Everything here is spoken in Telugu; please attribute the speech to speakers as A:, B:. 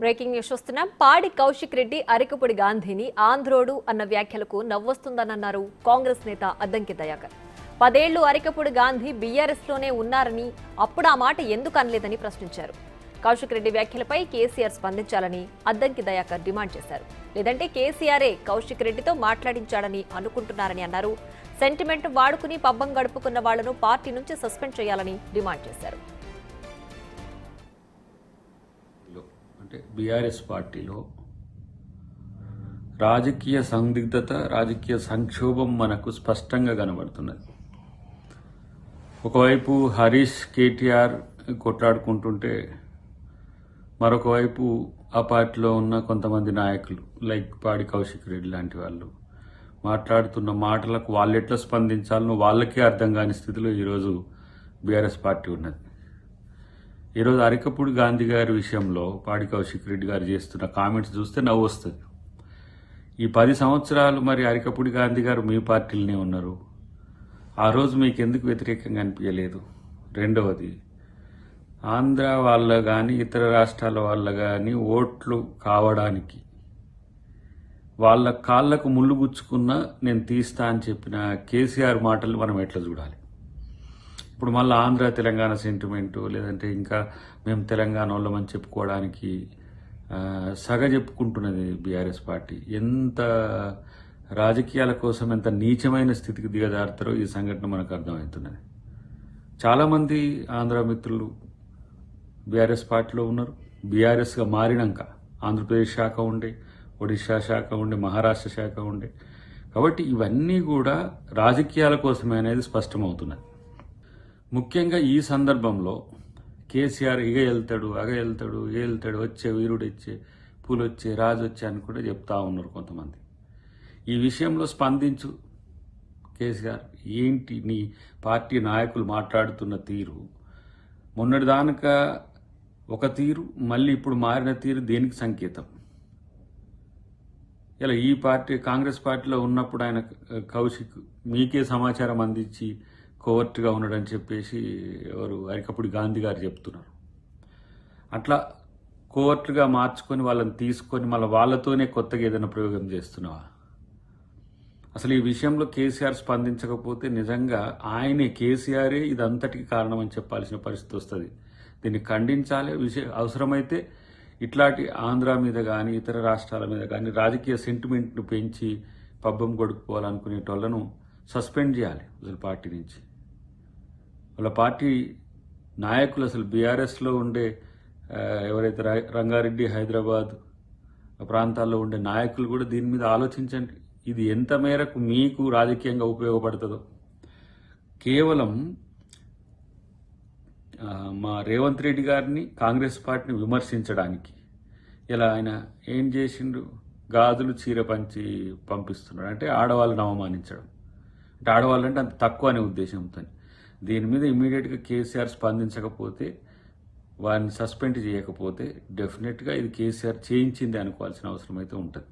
A: బ్రేకింగ్ న్యూస్ చూస్తున్నాం. పాడి కౌశిక్ రెడ్డి అరికపూడి గాంధీని ఆంధ్రోడు అన్న వ్యాఖ్యలకు నవ్వొస్తుందన్నారు కాంగ్రెస్ నేత అద్దంకి దయాకర్. 10 ఏళ్లు అరికపూడి గాంధీ బీఆర్ఎస్ లోనే ఉన్నారని అప్పుడు ఆ మాట ఎందుకు అనలేదని ప్రశ్నించారు. కౌశిక్ రెడ్డి వ్యాఖ్యలపై కేసీఆర్ స్పందించాలని అద్దంకి దయాకర్ డిమాండ్ చేశారు. లేదంటే కేసీఆరే కౌశిక్ రెడ్డితో మాట్లాడించాడని అనుకుంటున్నారని అన్నారు. సెంటిమెంట్ వాడుకుని పబ్బం గడుపుకున్న వాళ్లను పార్టీ నుంచి సస్పెండ్ చేయాలని డిమాండ్ చేశారు.
B: అంటే బీఆర్ఎస్ పార్టీలో రాజకీయ సందిగ్ధత, రాజకీయ సంక్షోభం మనకు స్పష్టంగా కనబడుతున్నది. ఒకవైపు హరీష్, కేటీఆర్ కొట్లాడుకుంటుంటే మరొక వైపు ఆ పార్టీలో ఉన్న కొంతమంది నాయకులు లైక్ పాడి కౌశిక్ రెడ్డి లాంటి వాళ్ళు మాట్లాడుతున్న మాటలకు వాళ్ళు ఎట్లా స్పందించాలనో వాళ్ళకే అర్థం కాని స్థితిలో ఈరోజు బీఆర్ఎస్ పార్టీ ఉన్నది. ఈరోజు అరికపూడి గాంధీ గారి విషయంలో పాడి కౌశిక్ రెడ్డి గారు చేస్తున్న కామెంట్స్ చూస్తే నవ్వు వస్తుంది. ఈ 10 సంవత్సరాలు మరి అరికపూడి గాంధీ గారు మీ పార్టీలోనే ఉన్నారు. ఆ రోజు మీకు ఎందుకు వ్యతిరేకంగా అనిపించలేదు? రెండవది, ఆంధ్ర వాళ్ళ కానీ ఇతర రాష్ట్రాల వాళ్ళ కానీ ఓట్లు కావడానికి వాళ్ళ కాళ్లకు ముళ్ళు గుచ్చుకున్న నేను తీస్తా అని చెప్పిన కేసీఆర్ మాటలు మనం ఎట్లా చూడాలి? ఇప్పుడు మళ్ళీ ఆంధ్ర తెలంగాణ సెంటిమెంటు, లేదంటే ఇంకా మేము తెలంగాణ వాళ్ళమని చెప్పుకోవడానికి సగ చెప్పుకుంటున్నది బీఆర్ఎస్ పార్టీ. ఎంత రాజకీయాల కోసం ఎంత నీచమైన స్థితికి దిగజారుతారో ఈ సంఘటన మనకు అర్థమవుతున్నది. చాలామంది ఆంధ్ర మిత్రులు బీఆర్ఎస్ పార్టీలో ఉన్నారు. బీఆర్ఎస్గా మారినాక ఆంధ్రప్రదేశ్ శాఖ ఉండే, ఒడిశా శాఖ ఉండే, మహారాష్ట్ర శాఖ ఉండే. కాబట్టి ఇవన్నీ కూడా రాజకీయాల కోసమే అనేది స్పష్టమవుతున్నది. ముఖ్యంగా ఈ సందర్భంలో కేసీఆర్ ఇగ వెళ్తాడు, అగ వెళ్తాడు, ఏ వెళ్తాడు, వచ్చే వీరుడు వచ్చే, పూలు వచ్చే, రాజు వచ్చే అని కూడా చెప్తా ఉన్నారు కొంతమంది. ఈ విషయంలో స్పందించు కేసీఆర్. ఏంటి నీ పార్టీ నాయకులు మాట్లాడుతున్న తీరు? మొన్నటిదానక ఒక తీరు, మళ్ళీ ఇప్పుడు మారిన తీరు దేనికి సంకేతం? ఇలా ఈ పార్టీ కాంగ్రెస్ పార్టీలో ఉన్నప్పుడు ఆయన కౌశిక్ మీకే సమాచారం అందించి కోవర్ట్గా ఉన్నాడని చెప్పేసి ఎవరు అరికపూడి గాంధీ గారు చెప్తున్నారు. అట్లా కోవర్ట్గా మార్చుకొని వాళ్ళని తీసుకొని మళ్ళీ వాళ్ళతోనే కొత్తగా ఏదైనా ప్రయోగం చేస్తున్నావా? అసలు ఈ విషయంలో కేసీఆర్ స్పందించకపోతే నిజంగా ఆయనే కేసీఆరే ఇదంతటికి కారణం అని చెప్పాల్సిన పరిస్థితి వస్తుంది. దీన్ని ఖండించాలి. అవసరమైతే ఇట్లాంటి ఆంధ్ర మీద కానీ ఇతర రాష్ట్రాల మీద కానీ రాజకీయ సెంటిమెంట్ను పెంచి పబ్బం కొడుకుపోవాలనుకునేటోళ్లను సస్పెండ్ చేయాలి అసలు పార్టీ నుంచి. వాళ్ళ పార్టీ నాయకులు అసలు బీఆర్ఎస్లో ఉండే ఎవరైతే రంగారెడ్డి, హైదరాబాద్ ప్రాంతాల్లో ఉండే నాయకులు కూడా దీని మీద ఆలోచించండి. ఇది ఎంత మేరకు మీకు రాజకీయంగా ఉపయోగపడుతుందో. కేవలం మా రేవంత్ రెడ్డి గారిని, కాంగ్రెస్ పార్టీని విమర్శించడానికి ఇలా ఆయన ఏం చేసిండు? గాజులు చీర పంచి పంపిస్తున్నాడు. అంటే ఆడవాళ్ళని అవమానించడం. అంటే ఆడవాళ్ళంటే అంత తక్కువ అనే ఉద్దేశంతో దీని మీద ఇమ్మీడియట్గా కేసీఆర్ స్పందించకపోతే, వారిని సస్పెండ్ చేయకపోతే డెఫినెట్గా ఇది కేసీఆర్ చేయించింది అనుకోవాల్సిన అవసరం అయితే ఉంటుంది.